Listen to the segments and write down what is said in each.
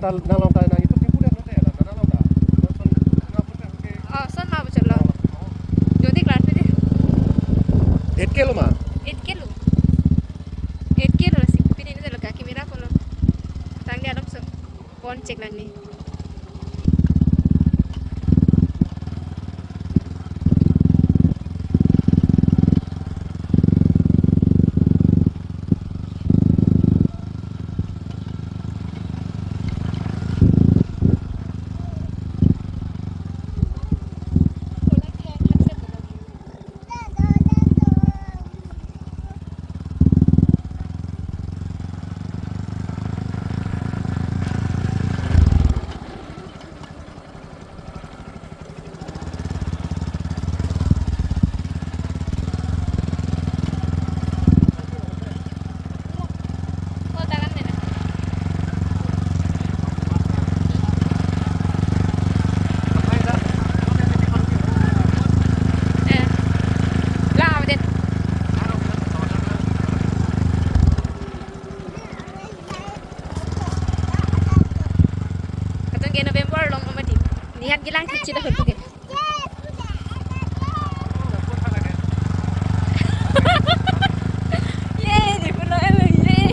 nalong ta na itu tipu dan nanti ada nalong ta. Oh, son mau chalo. Jodi class में 8 kilo mah. 8 kilo. 8 kilo sih. Pilih ini dulu kaki merah polo. Tangga alam so. Pon cek nani. Lihat gilang kecil dah tu ke. Ye, di pulau elu ye.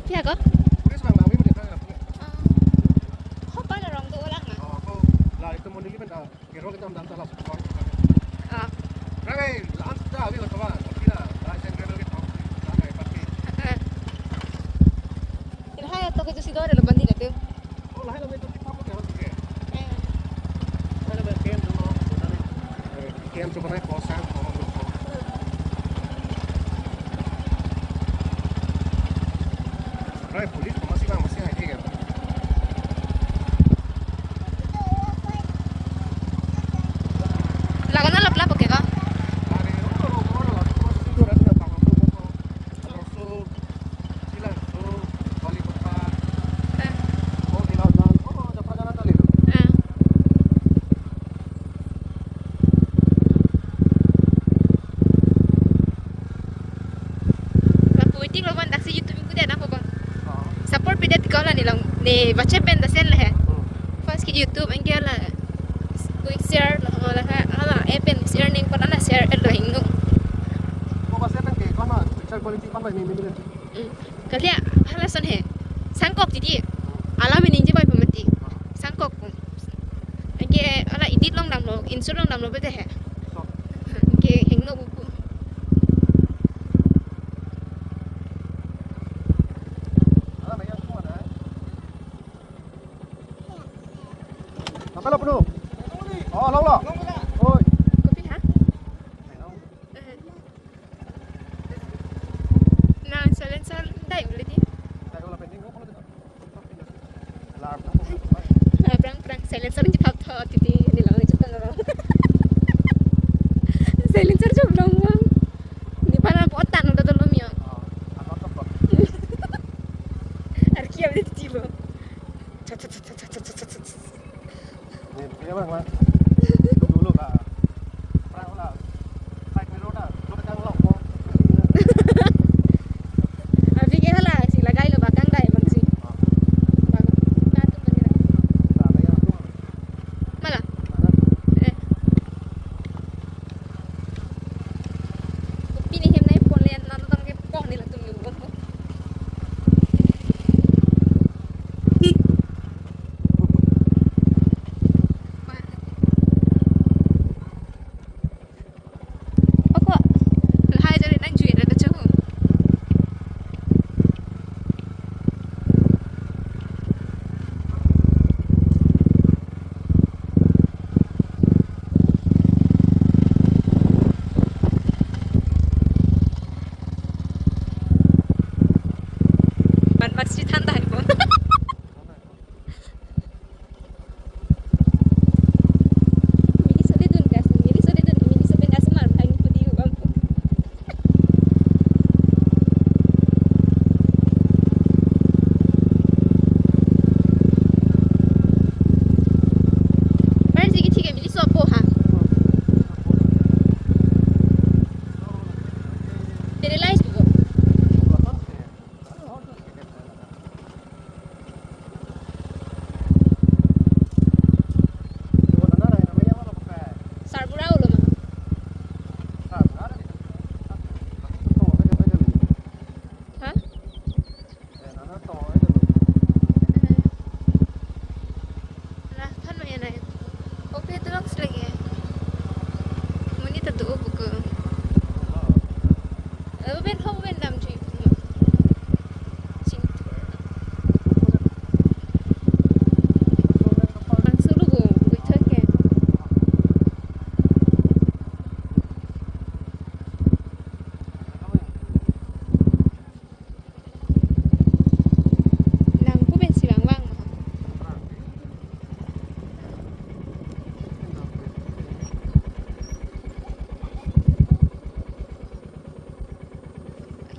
Iya kok? Apa ada orang tua orang ah? Lah itu model ini kan kira kita ambil antara sekolah. Ah. Ramai lantai tapi kalau kawan kita dah sendiri kita ramai pakai. Ilahai atau kita sih ada lebih banyak tu. Oh lah itu kita pakai harus pakai. Ada berkem dulu. Kem coba naik kosan. Right, police masih aja kan. Lagan na lap oke ka? Support video kau lah ni baca benda sen lah. First ke YouTube engkau lah. Quick share lah lah appen share ning pernah lah share elo hingu. Kau pasal kan ke kau nak picture quality kan ni minit. Kalian halasan he. Sangkok jadi alam ini je baik pemati. Sangkok pun. Engkau ala edit long dam lo, insert long dam lo betul he. Engkau hingu buku. Kalau penuh. Oh, long. Oi. Kopi ha? Nah, silencer dah boleh ni. Saya kalau pending kau kalau alarm. Perang silencer je thap titi ni lang je kan. Silencer je belum bang. Ni para potan udah tolong ya. Arki ada titi lo. Iya bang, dulu kak, perang lah, naik miro dah, lu kacang lok kok. Abi kira lah si lagai lo bakang dah emang sih. Bagus, tu benda. Malah. Kopi ni hem naik pon lian nonton ke pon ni lah tu ni bukan. tu buku. Ben không ben làm gì. Sing. Ang sulugo, wait ke. Nang ku ben silang wang.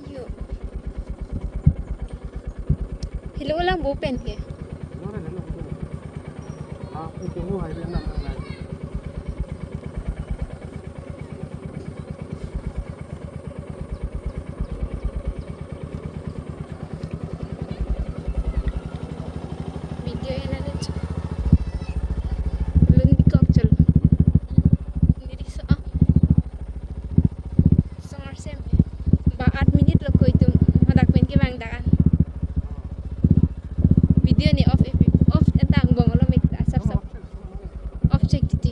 Ayo. Hello lang bupen ke. Video yan na dito. Belum dikocel. Ini sa Songar sem. Ba 8 minit lo ko itu hadak men ke bang dakan. Video ni off entang bong lo make sap off check titi.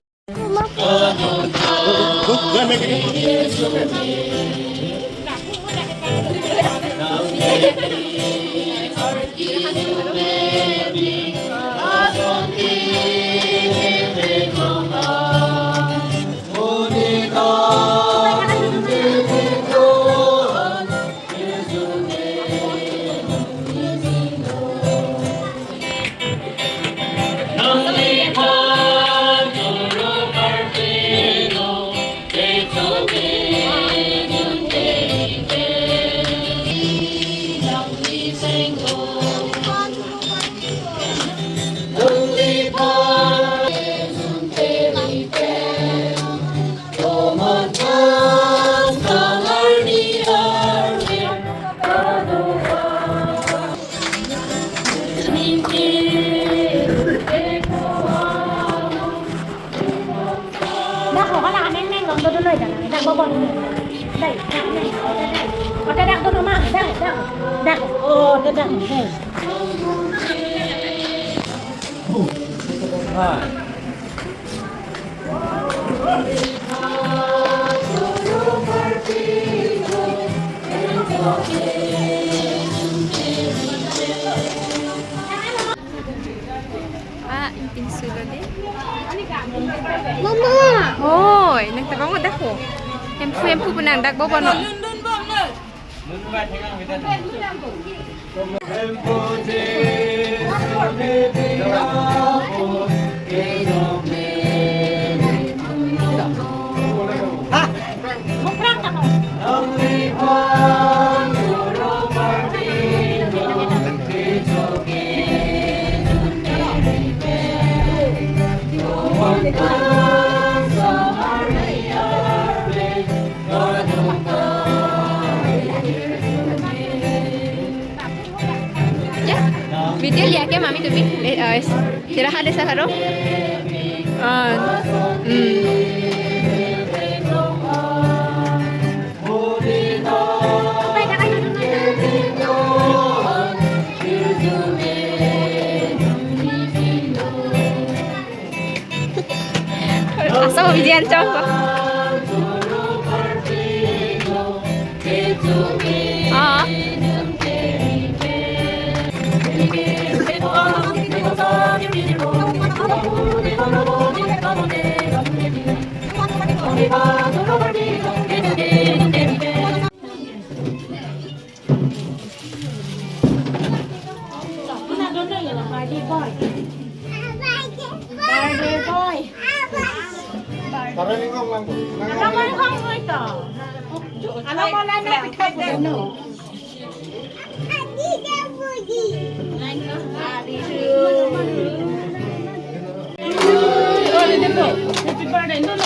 Dako ka lang, neng lang doon na lang. Dako ba? Dai, neng. O dadak doon ma, dak. Oh, dadak. Ah, intin sulo din. Mama! Hoy, nagtabang mo dako. Hempu punang dak bobo no. Mukrak ako. Ya. Video lihat ke mami tu istirahat deh saharo. Asal bijian coba. Ah. Birthday boy. Birthday boy. Alam mo yung ito? Alam mo lang na pitay ko no. Happy birthday, no.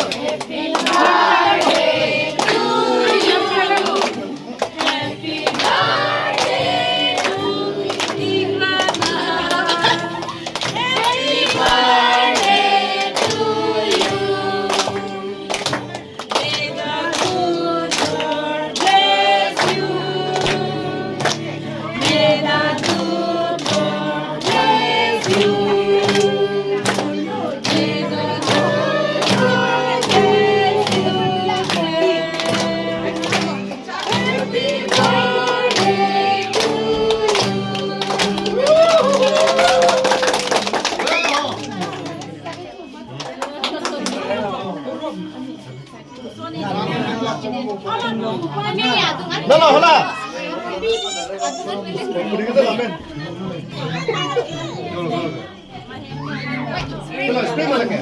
spray mo lagi.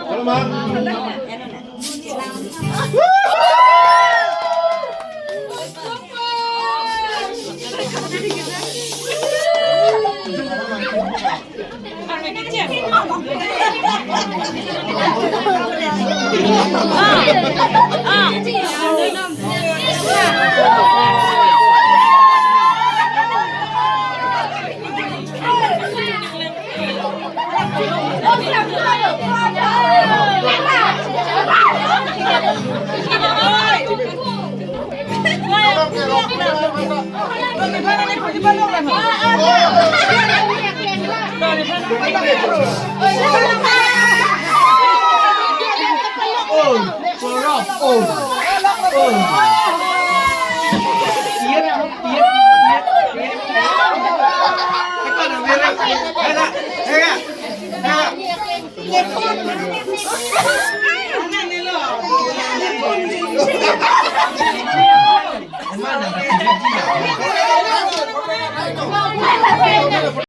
Kalau mah. Mana?